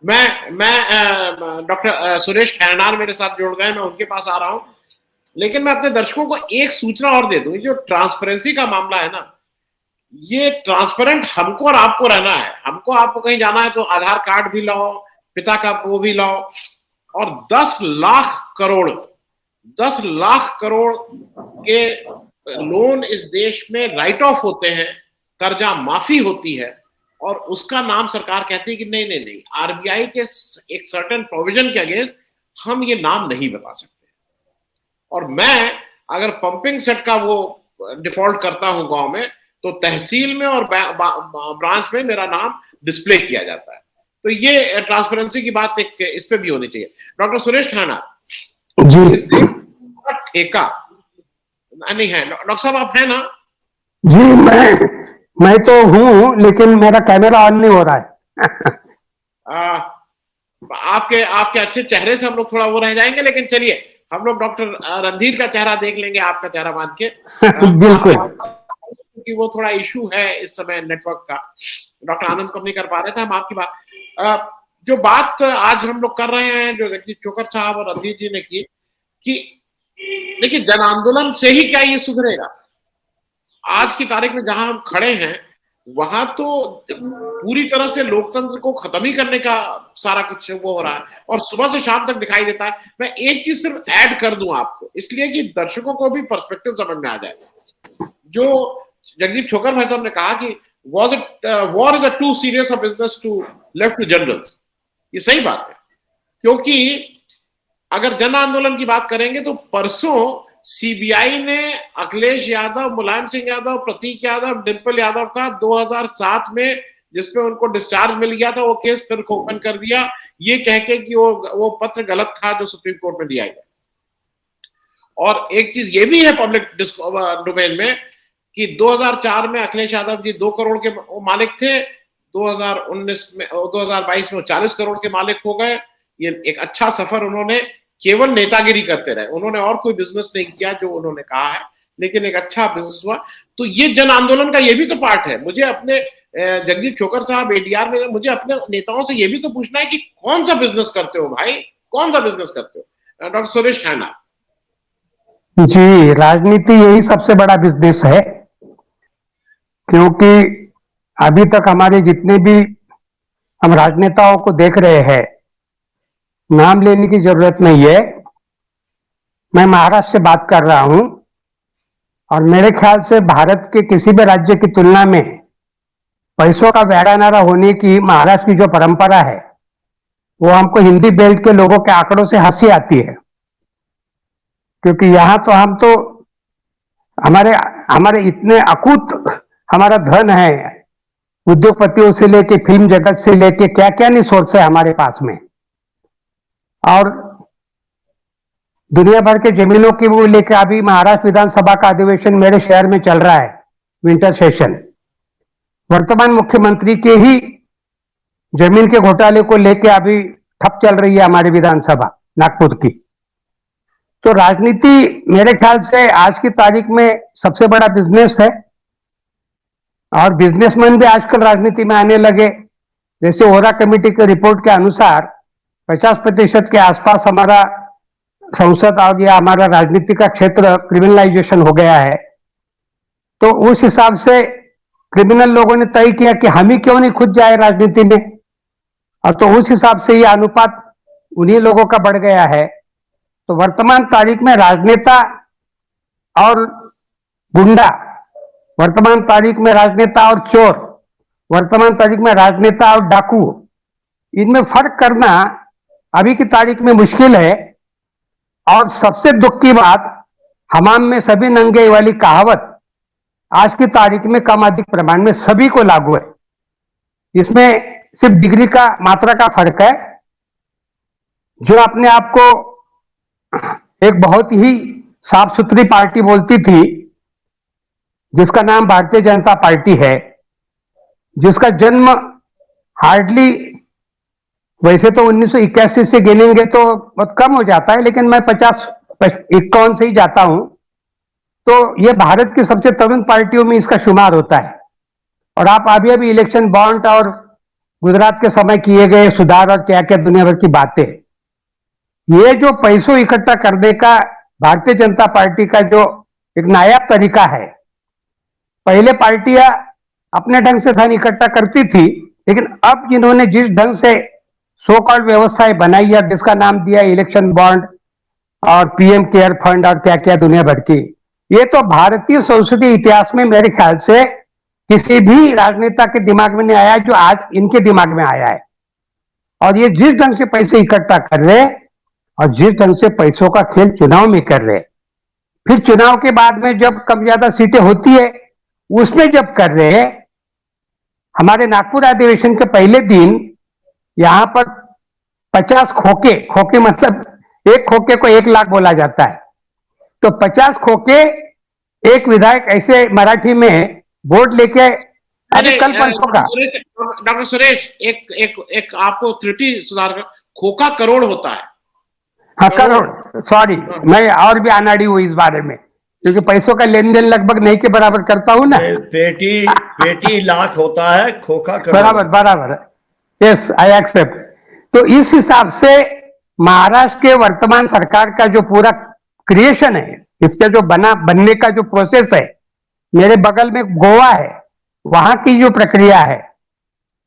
मैं डॉक्टर सुरेश खैरनार मेरे साथ जुड़ गए, मैं उनके पास आ रहा हूं। लेकिन मैं अपने दर्शकों को एक सूचना और दे दूं, जो ट्रांसपेरेंसी का मामला है ना, ये ट्रांसपेरेंट हमको और आपको रहना है। हमको आपको कहीं जाना है तो आधार कार्ड भी लाओ, पिता का वो भी लाओ। और 10 लाख करोड़, 10 लाख करोड़ के लोन इस देश में राइट ऑफ होते हैं, कर्जा माफी होती है, और उसका नाम सरकार कहती है कि नहीं नहीं नहीं, आरबीआई के एक सर्टेन प्रोविजन के अगेंस्ट हम ये नाम नहीं बता सकते। और मैं अगर पंपिंग सेट का वो डिफॉल्ट करता हूं गांव में, तो तहसील में और ब्रांच में मेरा नाम डिस्प्ले किया जाता है। तो ये ट्रांसपेरेंसी की बात एक इस पे भी होनी चाहिए। डॉक्टर सुरेश खन्ना जी, इस देश का ठेका नहीं है। डॉक्टर साहब आप है ना? जी, मैं तो हूं, लेकिन मेरा कैमरा ऑन नहीं हो रहा है। आ, आपके आपके अच्छे चेहरे से हम लोग थोड़ा वो रह जाएंगे, लेकिन चलिए हम लोग डॉक्टर रणधीर का चेहरा देख लेंगे, आपका चेहरा मान के। बिल्कुल। क्योंकि वो थोड़ा इशू है इस समय नेटवर्क का, डॉक्टर आनंद को नहीं कर पा रहे थे हम आपकी बात। जो बात आज हम लोग कर रहे हैं, जो जगदीप चोकर साहब और रणधीर जी ने की, कि देखिए जन आंदोलन से ही क्या ये सुधरेगा? आज की तारीख में जहां हम खड़े हैं, वहां तो पूरी तरह से लोकतंत्र को खत्म ही करने का सारा कुछ वो हो रहा है, और सुबह से शाम तक दिखाई देता है। मैं एक चीज सिर्फ ऐड कर दूं आपको, इसलिए कि दर्शकों को भी पर्सपेक्टिव समझ में आ जाए। जो जगदीप छोकर भाई साहब ने कहा कि war is a too serious a business to left to generals, ये सही बात है। क्योंकि अगर जन आंदोलन की बात करेंगे तो परसों सीबीआई ने अखिलेश यादव, मुलायम सिंह यादव, प्रतीक यादव, डिंपल यादव का 2007 में जिसपे उनको डिस्चार्ज मिल गया था, वो केस फिर ओपन कर दिया, ये कह के कि वो पत्र गलत था जो सुप्रीम कोर्ट में दिया गया। और एक चीज ये भी है पब्लिक डोमेन में कि 2004 में अखिलेश यादव जी 2 करोड़ के मालिक थे, 2019 में 2022 में 40 करोड़ के मालिक हो गए। ये एक अच्छा सफर, उन्होंने केवल नेतागिरी करते रहे, उन्होंने और कोई बिजनेस नहीं किया जो उन्होंने कहा है, लेकिन एक अच्छा बिजनेस हुआ। तो ये जन आंदोलन का ये भी तो पार्ट है। मुझे अपने जगदीप छोकर साहब एडीआर में, मुझे अपने नेताओं से ये भी तो पूछना है कि कौन सा बिजनेस करते हो भाई, कौन सा बिजनेस करते हो? डॉक्टर सुरेश खन्ना जी, राजनीति यही सबसे बड़ा बिजनेस है, क्योंकि अभी तक हमारे जितने भी हम राजनेताओं को देख रहे हैं, नाम लेने की जरूरत नहीं है। मैं महाराष्ट्र से बात कर रहा हूं, और मेरे ख्याल से भारत के किसी भी राज्य की तुलना में पैसों का वेड़ानारा होने की महाराष्ट्र की जो परंपरा है, वो हमको हिंदी बेल्ट के लोगों के आंकड़ों से हंसी आती है। क्योंकि यहां तो हम तो हमारे हमारे इतने अकूत हमारा धन है, उद्योगपतियों से लेके फिल्म जगत से लेके क्या क्या नहीं सोर्स है हमारे पास में। और दुनिया भर के जमीनों की वो लेकर अभी महाराष्ट्र विधानसभा का अधिवेशन मेरे शहर में चल रहा है, विंटर सेशन। वर्तमान मुख्यमंत्री के ही जमीन के घोटाले को लेकर अभी ठप चल रही है हमारी विधानसभा नागपुर की। तो राजनीति मेरे ख्याल से आज की तारीख में सबसे बड़ा बिजनेस है, और बिजनेसमैन भी आजकल राजनीति में आने लगे। जैसे ओरा कमेटी के रिपोर्ट के अनुसार 50% के आसपास हमारा संसद आ गया, हमारा राजनीति का क्षेत्र क्रिमिनलाइजेशन हो गया है। तो उस हिसाब से क्रिमिनल लोगों ने तय किया कि हम ही क्यों नहीं खुद जाए राजनीति में, और तो उस हिसाब से ये अनुपात उन्हीं लोगों का बढ़ गया है। तो वर्तमान तारीख में राजनेता और गुंडा, वर्तमान तारीख में राजनेता और चोर, वर्तमान तारीख में राजनेता और डाकू, इनमें फर्क करना अभी की तारीख में मुश्किल है। और सबसे दुख की बात, हमाम में सभी नंगे वाली कहावत आज की तारीख में कम अधिक प्रमाण में सभी को लागू है। इसमें सिर्फ डिग्री का मात्रा का फर्क है। जो अपने आप को एक बहुत ही साफ सुथरी पार्टी बोलती थी, जिसका नाम भारतीय जनता पार्टी है, जिसका जन्म हार्डली, वैसे तो 1981 से गिनेंगे तो बहुत कम हो जाता है, लेकिन मैं 51 से ही जाता हूं, तो यह भारत की सबसे तरुण पार्टियों में इसका शुमार होता है। और आप अभी अभी इलेक्शन बॉन्ड और गुजरात के समय किए गए सुधार और क्या क्या दुनिया भर की बातें, ये जो पैसों इकट्ठा करने का भारतीय जनता पार्टी का जो एक नायाब तरीका है, पहले पार्टियां अपने ढंग से धन इकट्ठा करती थी, लेकिन अब जिन्होंने जिस ढंग से सो कॉल्ड व्यवस्थाएं बनाई है, जिसका नाम दिया इलेक्शन बॉन्ड और पीएम केयर फंड और क्या क्या दुनिया भर की, ये तो भारतीय संसदीय इतिहास में मेरे ख्याल से किसी भी राजनेता के दिमाग में नहीं आया जो आज इनके दिमाग में आया है। और ये जिस ढंग से पैसे इकट्ठा कर रहे और जिस ढंग से पैसों का खेल चुनाव में कर रहे, फिर चुनाव के बाद में जब कम ज्यादा सीटें होती है उसमें जब कर रहे हैं, हमारे नागपुर अधिवेशन के पहले दिन यहां पर 50 खोखे, खोखे मतलब एक खोखे को 1 लाख बोला जाता है, तो 50 खोखे एक विधायक ऐसे मराठी में वोट लेके, अभी कल परसों का डॉक्टर सुरेश, एक एक एक आपको त्रुटि सुधार कर, खोखा करोड़ होता है। हाँ करोड़, सॉरी, मैं और भी अनाड़ी हूँ इस बारे में, क्योंकि पैसों का लेन देन लगभग नहीं के बराबर करता हूं ना। पेटी पेटी लाख होता है, खोखा करोड़। बराबर बराबर, यस आई एक्सेप्ट। तो इस हिसाब से महाराष्ट्र के वर्तमान सरकार का जो पूरा क्रिएशन है, इसके जो बनने का जो प्रोसेस है, मेरे बगल में गोवा है, वहां की जो प्रक्रिया है,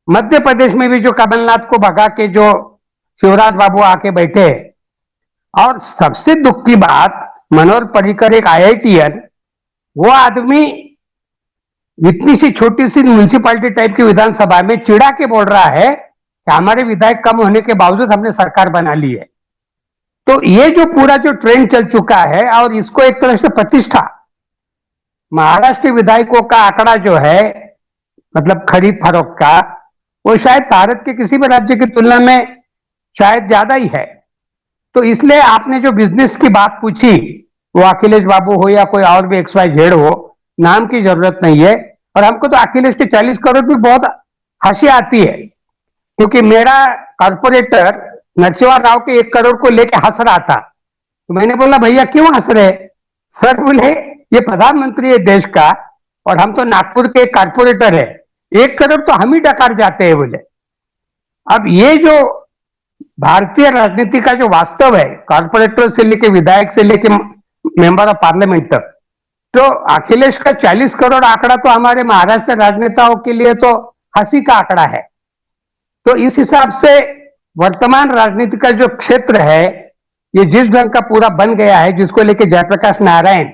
मध्य प्रदेश में भी जो कमलनाथ को भगा के जो शिवराज बाबू आके बैठे, और सबसे दुख की बात, मनोहर पर्रिकर एक आईआईटीएन, वो आदमी इतनी सी छोटी सी म्यूनिसिपैलिटी टाइप की विधानसभा में चिढ़ा के बोल रहा है कि हमारे विधायक कम होने के बावजूद हमने सरकार बना ली है। तो ये जो पूरा जो ट्रेंड चल चुका है, और इसको एक तरह से प्रतिष्ठा, महाराष्ट्र के विधायकों का आंकड़ा जो है, मतलब खरीद फरोख्त का, वो शायद भारत के किसी भी राज्य की तुलना में शायद ज्यादा ही है। तो इसलिए आपने जो बिजनेस की बात पूछी, वो अखिलेश बाबू हो या कोई और भी XYZ हो, नाम की जरूरत नहीं है। और हमको तो अखिलेश के 40 करोड़ भी बहुत हंसी आती है, क्योंकि मेरा कॉर्पोरेटर नरसिम्हा राव के 1 करोड़ को लेके हंस रहा था, तो मैंने बोला भैया क्यों हंस रहे? सर बोले ये प्रधानमंत्री है देश का और हम तो नागपुर के कॉर्पोरेटर है, 1 करोड़ तो हम ही डकार जाते हैं बोले। अब ये जो भारतीय राजनीति का जो वास्तव है, कॉर्पोरेटर से लेके विधायक से लेके मेंबर ऑफ पार्लियामेंट तक, तो अखिलेश का 40 करोड़ आंकड़ा तो हमारे महाराष्ट्र राजनेताओं के लिए तो हंसी का आंकड़ा है। तो इस हिसाब से वर्तमान राजनीति का जो क्षेत्र है, ये जिस ढंग का पूरा बन गया है, जिसको लेके जयप्रकाश नारायण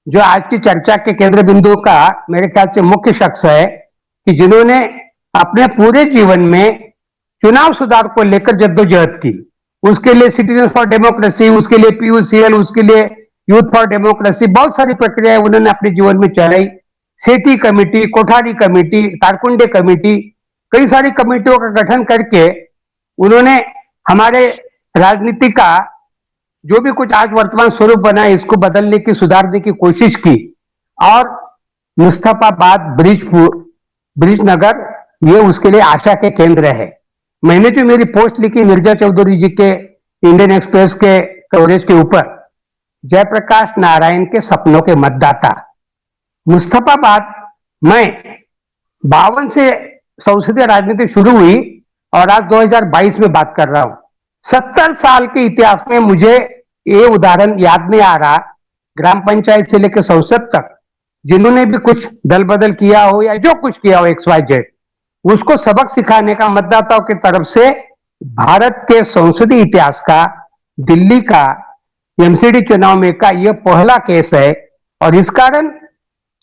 जो आज की चर्चा के केंद्र बिंदु का मेरे ख्याल से मुख्य शख्स है, कि जिन्होंने अपने पूरे जीवन में चुनाव सुधार को लेकर जद्दोजहद की, उसके लिए सिटीजन फॉर डेमोक्रेसी, उसके लिए PUCL, उसके लिए यूथ फॉर डेमोक्रेसी, बहुत सारी प्रक्रियाएं उन्होंने अपने जीवन में चलाई। सेठी कमेटी, कोठारी कमेटी, कारकुंडे कमेटी, कई सारी कमेटियों का गठन करके उन्होंने हमारे राजनीति का जो भी कुछ आज वर्तमान स्वरूप बना है, इसको बदलने की, सुधारने की कोशिश की। और मुस्तफाबाद, ब्रिजनगर, ये उसके लिए आशा के केंद्र है। मैंने जो मेरी पोस्ट लिखी मिर्जा चौधरी जी के इंडियन एक्सप्रेस के कवरेज के ऊपर, जयप्रकाश नारायण के सपनों के मतदाता, मुस्तफाबाद में 52 से संसदीय राजनीति शुरू हुई और आज 2022 में बात कर रहा हूं। 70 साल के इतिहास में मुझे ये उदाहरण याद नहीं आ रहा, ग्राम पंचायत से लेकर संसद तक जिन्होंने भी कुछ दल बदल किया हो या जो कुछ किया हो XYZ, उसको सबक सिखाने का मतदाताओं की तरफ से भारत के संसदीय इतिहास का, दिल्ली का MCD चुनाव में का यह पहला केस है। और इस कारण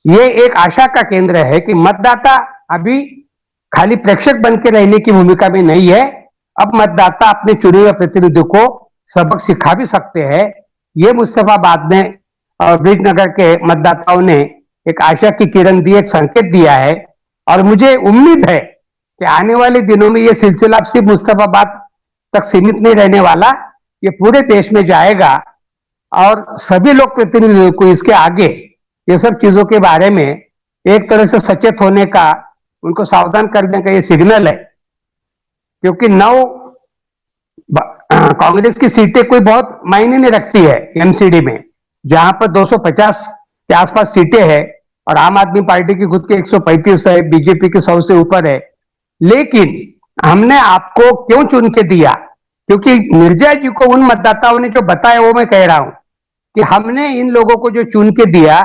ये एक आशा का केंद्र है कि मतदाता अभी खाली प्रेक्षक बन के रहने की भूमिका में नहीं है, अब मतदाता अपने चुने हुए प्रतिनिधि को सबक सिखा भी सकते हैं। ये मुस्तफाबाद में और ब्रिजनगर के मतदाताओं ने एक आशा की किरण दी, एक संकेत दिया है। और मुझे उम्मीद है कि आने वाले दिनों में ये सिलसिला सिर्फ मुस्तफाबाद तक सीमित नहीं रहने वाला, ये पूरे देश में जाएगा और सभी लोग प्रतिनिधियों को इसके आगे ये सब चीजों के बारे में एक तरह से सचेत होने का, उनको सावधान करने का ये सिग्नल है। क्योंकि 9 कांग्रेस की सीटें कोई बहुत मायने नहीं रखती है MCD में, जहां पर 250 के आसपास सीटें हैं और आम आदमी पार्टी की खुद के 135 है, बीजेपी के 100 से ऊपर है। लेकिन हमने आपको क्यों चुन के दिया, क्योंकि निर्जय जी को उन मतदाताओं ने जो बताया वो मैं कह रहा हूं कि हमने इन लोगों को जो चुन के दिया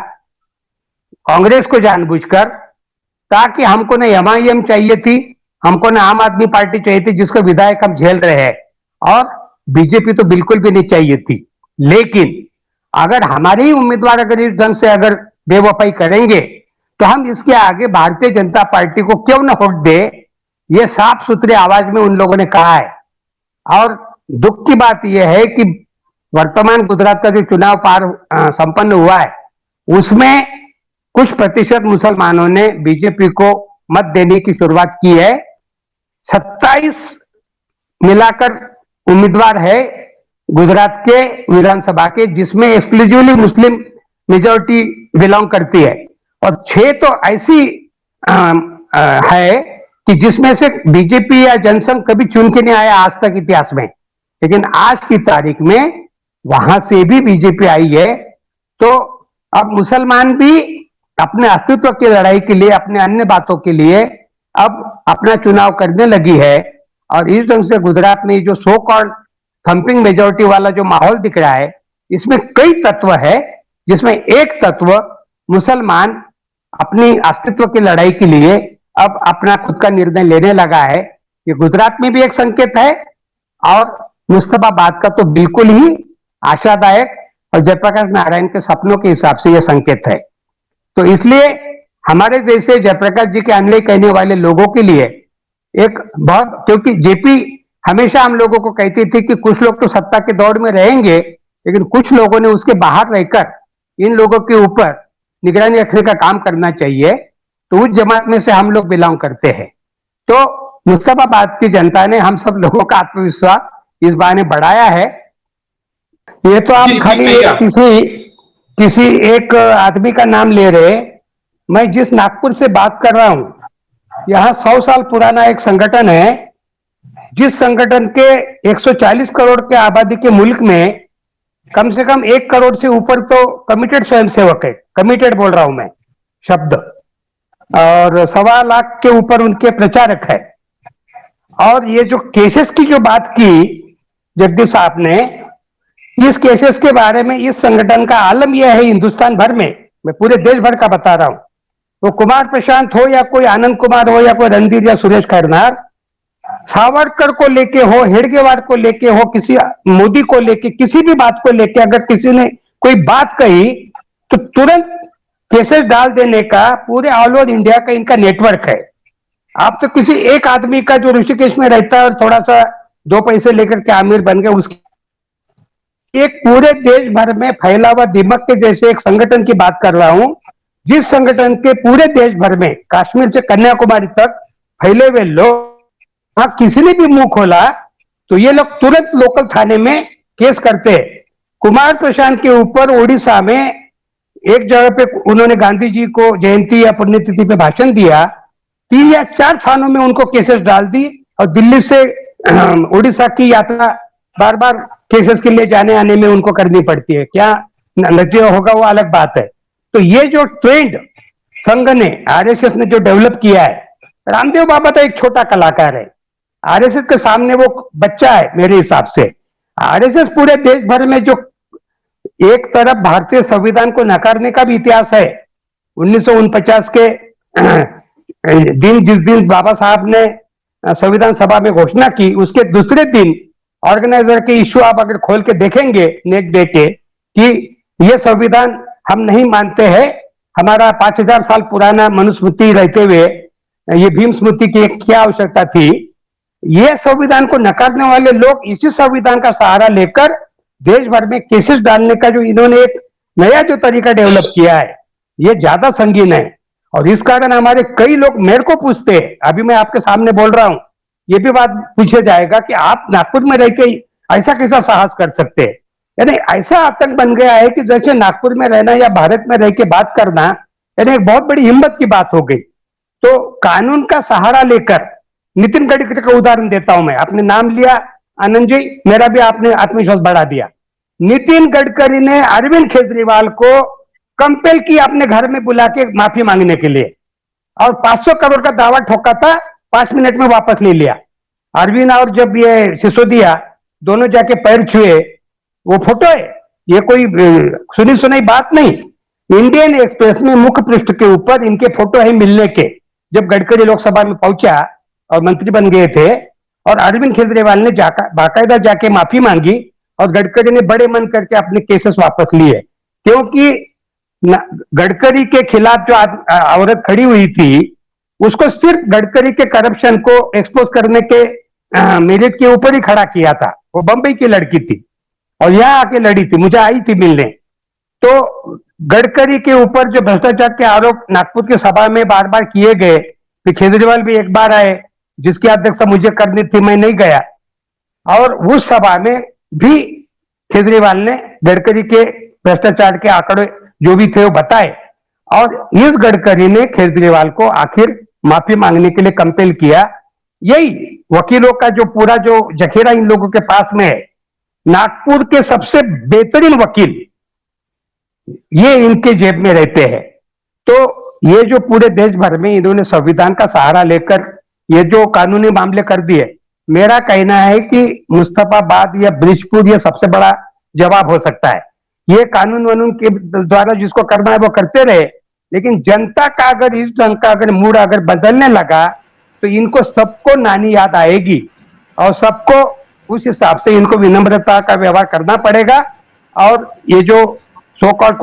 कांग्रेस को जानबूझकर, ताकि हमको न एमआईएम चाहिए थी, हमको न आम आदमी पार्टी चाहिए थी जिसको विधायक हम झेल रहे हैं, और बीजेपी तो बिल्कुल भी नहीं चाहिए थी। लेकिन अगर हमारे ही उम्मीदवार अगर इस ढंग से अगर बेवफाई करेंगे तो हम इसके आगे भारतीय जनता पार्टी को क्यों न वोट दे, ये साफ सुथरी आवाज में उन लोगों ने कहा है। और दुख की बात यह है कि वर्तमान गुजरात का जो चुनाव संपन्न हुआ है उसमें कुछ प्रतिशत मुसलमानों ने बीजेपी को मत देने की शुरुआत की है। 27 मिलाकर उम्मीदवार है गुजरात के विधानसभा के, जिसमें एक्सक्लूसिवली मुस्लिम मेजोरिटी बिलोंग करती है, और 6 तो ऐसी है कि जिसमें से बीजेपी या जनसंघ कभी चुन के नहीं आया आज तक इतिहास में, लेकिन आज की तारीख में वहां से भी बीजेपी आई है। तो अब मुसलमान भी अपने अस्तित्व की लड़ाई के लिए, अपने अन्य बातों के लिए अब अपना चुनाव करने लगी है। और इस ढंग से गुजरात में जो सो कॉल्ड थंपिंग मेजोरिटी वाला जो माहौल दिख रहा है, इसमें कई तत्व है, जिसमें एक तत्व मुसलमान अपनी अस्तित्व की लड़ाई के लिए अब अपना खुद का निर्णय लेने लगा है। ये गुजरात में भी एक संकेत है, और मुस्तफाबाद का तो बिल्कुल ही आशादायक और जयप्रकाश नारायण के सपनों के हिसाब से यह संकेत है। तो इसलिए हमारे जैसे जयप्रकाश जी के अनुयायी कहने वाले लोगों के लिए एक बहुत, क्योंकि जेपी हमेशा हम लोगों को कहती थी कि कुछ लोग तो सत्ता के दौड़ में रहेंगे, लेकिन कुछ लोगों ने उसके बाहर रहकर इन लोगों के ऊपर निगरानी रखने का काम करना चाहिए। तो उस जमात में से हम लोग बिलोंग करते हैं। तो मुस्तफाबाद की जनता ने हम सब लोगों का आत्मविश्वास इस बहाने बढ़ाया है। ये तो आप खाली किसी एक आदमी का नाम ले रहे, मैं जिस नागपुर से बात कर रहा हूं, यहां 100 साल पुराना एक संगठन है, जिस संगठन के 140 करोड़ के आबादी के मुल्क में कम से कम 1 करोड़ से ऊपर तो कमिटेड स्वयंसेवक है। कमिटेड बोल रहा हूं मैं शब्द, और 1.25 लाख के ऊपर उनके प्रचारक है। और ये जो केसेस की जो बात की जगदीश साहब ने, इस केसेस के बारे में इस संगठन का आलम यह है हिंदुस्तान भर में, मैं पूरे देश भर का बता रहा हूं, वो कुमार प्रशांत हो या कोई आनंद कुमार हो या कोई रणधीर या सुरेश खैरनार, सावरकर को लेके हो, हेडगेवार को लेके हो, किसी मोदी को लेके, किसी भी बात को लेके अगर किसी ने कोई बात कही तो तुरंत केसेस डाल देने का पूरे ऑल ओवर इंडिया का इनका नेटवर्क है। आप तो किसी एक आदमी का जो ऋषिकेश में रहता है और थोड़ा सा 2 पैसे लेकर के आमिर बन गए, उसकी एक पूरे देश भर में फैला हुआ दीमक के जैसे एक संगठन की बात कर रहा हूं, जिस संगठन के पूरे देश भर में कश्मीर से कन्याकुमारी तक फैले हुए लोग, किसी ने भी मुंह खोला तो ये लोग तुरंत लोकल थाने में केस करते। कुमार प्रशांत के ऊपर ओडिशा में एक जगह पे उन्होंने गांधी जी को जयंती या पुण्यतिथि पे भाषण दिया, 3 या 4 थानों में उनको केसेस डाल दी, और दिल्ली से उड़ीसा की यात्रा बार बार केसेस के लिए जाने आने में उनको करनी पड़ती है। क्या नतीजा होगा वो अलग बात है। तो ये जो ट्रेंड संघ ने, आरएसएस ने जो डेवलप किया है, रामदेव बाबा तो एक छोटा कलाकार है, आरएसएस के सामने वो बच्चा है मेरे हिसाब से। आरएसएस पूरे देश भर में जो एक तरफ भारतीय संविधान को नकारने का भी इतिहास है, 1949 के दिन, जिस दिन बाबा साहब ने संविधान सभा में घोषणा की, उसके दूसरे दिन ऑर्गेनाइजर के इश्यू आप अगर खोल के देखेंगे नेट डे के, कि ये संविधान हम नहीं मानते हैं, हमारा 5000 साल पुराना मनुस्मृति रहते हुए ये भीम स्मृति की क्या आवश्यकता थी। ये संविधान को नकारने वाले लोग इसी संविधान का सहारा लेकर देश भर में केसेस डालने का जो इन्होंने एक नया जो तरीका डेवलप किया है, ये ज्यादा संगीन है। और इस कारण हमारे कई लोग मेरे को पूछते हैं, अभी मैं आपके सामने बोल रहा हूं, ये भी बात पूछा जाएगा कि आप नागपुर में रह के ऐसा कैसा साहस कर सकते हैं। यानी ऐसा आतंक बन गया है कि जैसे नागपुर में रहना या भारत में रह के बात करना यानी एक बहुत बड़ी हिम्मत की बात हो गई। तो कानून का सहारा लेकर, नितिन गडकरी का उदाहरण देता हूं मैं, आपने नाम लिया आनंद जी, मेरा भी आपने आत्मविश्वास बढ़ा दिया। नितिन गडकरी ने अरविंद केजरीवाल को कंपेल किया अपने घर में बुला के माफी मांगने के लिए, और 500 करोड़ का दावा ठोका था, 5 मिनट में वापस ले लिया। अरविंद और जब ये सिसोदिया दोनों जाके पैर छुए, वो फोटो है, ये कोई सुनी सुनाई बात नहीं। इंडियन एक्सप्रेस में मुख्य पृष्ठ के ऊपर इनके फोटो है मिलने के, जब गडकरी लोकसभा में पहुंचा और मंत्री बन गए थे, और अरविंद केजरीवाल ने बाकायदा जाके माफी मांगी और गडकरी ने बड़े मन करके अपने केसेस वापस लिए, क्योंकि गडकरी के खिलाफ जो औरत खड़ी हुई थी, उसको सिर्फ गडकरी के करप्शन को एक्सपोज करने के मेरिट के ऊपर ही खड़ा किया था। वो बंबई की लड़की थी और यहां आके लड़ी थी, मुझे आई थी मिलने। तो गडकरी के ऊपर जो भ्रष्टाचार के आरोप नागपुर की सभा में बार बार किए गए, फिर केजरीवाल भी एक बार आए, जिसकी अध्यक्षता मुझे करनी थी, मैं नहीं गया, और उस सभा में भी केजरीवाल ने गडकरी के भ्रष्टाचार के आंकड़े जो भी थे वो बताए, और इस गडकरी ने केजरीवाल को आखिर माफी मांगने के लिए कंपेल किया। यही वकीलों का जो पूरा जो जखीरा इन लोगों के पास में है, नागपुर के सबसे बेहतरीन वकील ये इनके जेब में रहते हैं। तो ये जो पूरे देश भर में इन्होंने संविधान का सहारा लेकर ये जो कानूनी मामले कर दिए, मेरा कहना है कि मुस्तफाबाद या ब्रिजपुर ये सबसे बड़ा जवाब हो सकता है। ये कानून वानून के द्वारा जिसको करना है वो करते रहे, लेकिन जनता का अगर इस ढंग का अगर मूड अगर बदलने लगा तो इनको सबको नानी याद आएगी और सबको उस हिसाब से इनको विनम्रता का व्यवहार करना पड़ेगा। और ये जो सो कॉल्ड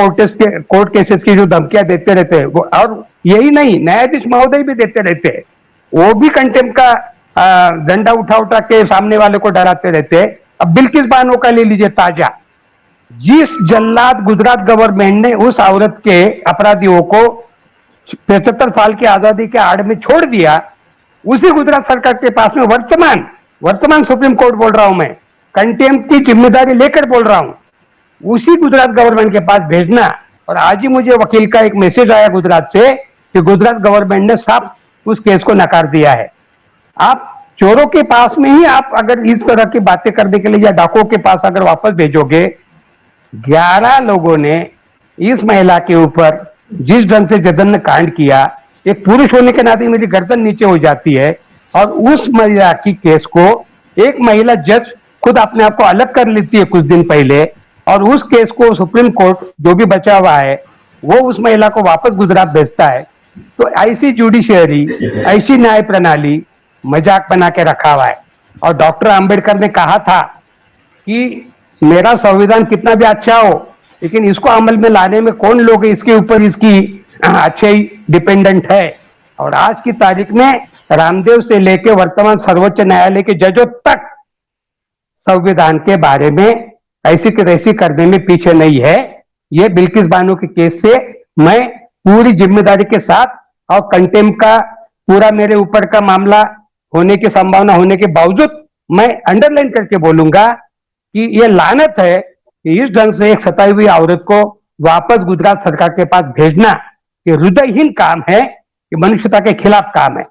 कोर्ट केसेस की जो धमकियां देते रहते हैं वो, और यही नहीं, न्यायाधीश महोदय भी देते रहते हैं, वो भी कंटेम्प्ट का डंडा उठा उठा के सामने वाले को डराते रहते हैं। अब बिल्किस बानो का ले लीजिए ताजा, जिस जल्लाद गुजरात गवर्नमेंट ने उस औरत के अपराधियों को 75 साल की आजादी के आड़ में छोड़ दिया, उसी गुजरात सरकार के पास में वर्तमान सुप्रीम कोर्ट बोल रहा हूं मैं, कंटेम्प्ट की जिम्मेदारी लेकर बोल रहा हूं, उसी गुजरात गवर्नमेंट के पास भेजना। और आज ही मुझे वकील का एक मैसेज आया गुजरात से कि गुजरात गवर्नमेंट ने साफ उस केस को नकार दिया है। आप चोरों के पास में ही आप अगर इस तरह की बातें करने के लिए या डाकुओं के पास अगर वापस भेजोगे, 11 लोगों ने इस महिला के ऊपर जिस ढंग से जघन्य कांड किया, एक पुरुष होने के नाते मेरी गर्दन नीचे हो जाती है। और उस महिला की केस को एक महिला जज खुद अपने आप को अलग कर लेती है कुछ दिन पहले, और उस केस को सुप्रीम कोर्ट जो भी बचा हुआ है वो उस महिला को वापस गुजरात भेजता है। तो ऐसी जुडिशियरी, ऐसी न्याय प्रणाली मजाक बना के रखा हुआ है। और डॉक्टर आंबेडकर ने कहा था कि मेरा संविधान कितना भी अच्छा हो, लेकिन इसको अमल में लाने में कौन लोग इसके ऊपर इसकी अच्छे डिपेंडेंट है। और आज की तारीख में रामदेव से लेकर वर्तमान सर्वोच्च न्यायालय के जजों तक संविधान के बारे में ऐसी की तैसी करने में पीछे नहीं है। ये बिल्किस बानो के केस से मैं पूरी जिम्मेदारी के साथ और कंटेम्प्ट का पूरा मेरे ऊपर का मामला होने की संभावना होने के बावजूद मैं अंडरलाइन करके बोलूंगा कि ये लानत है कि इस ढंग से एक सताई हुई औरत को वापस गुजरात सरकार के पास भेजना ये हृदयहीन काम है, ये मनुष्यता के खिलाफ काम है।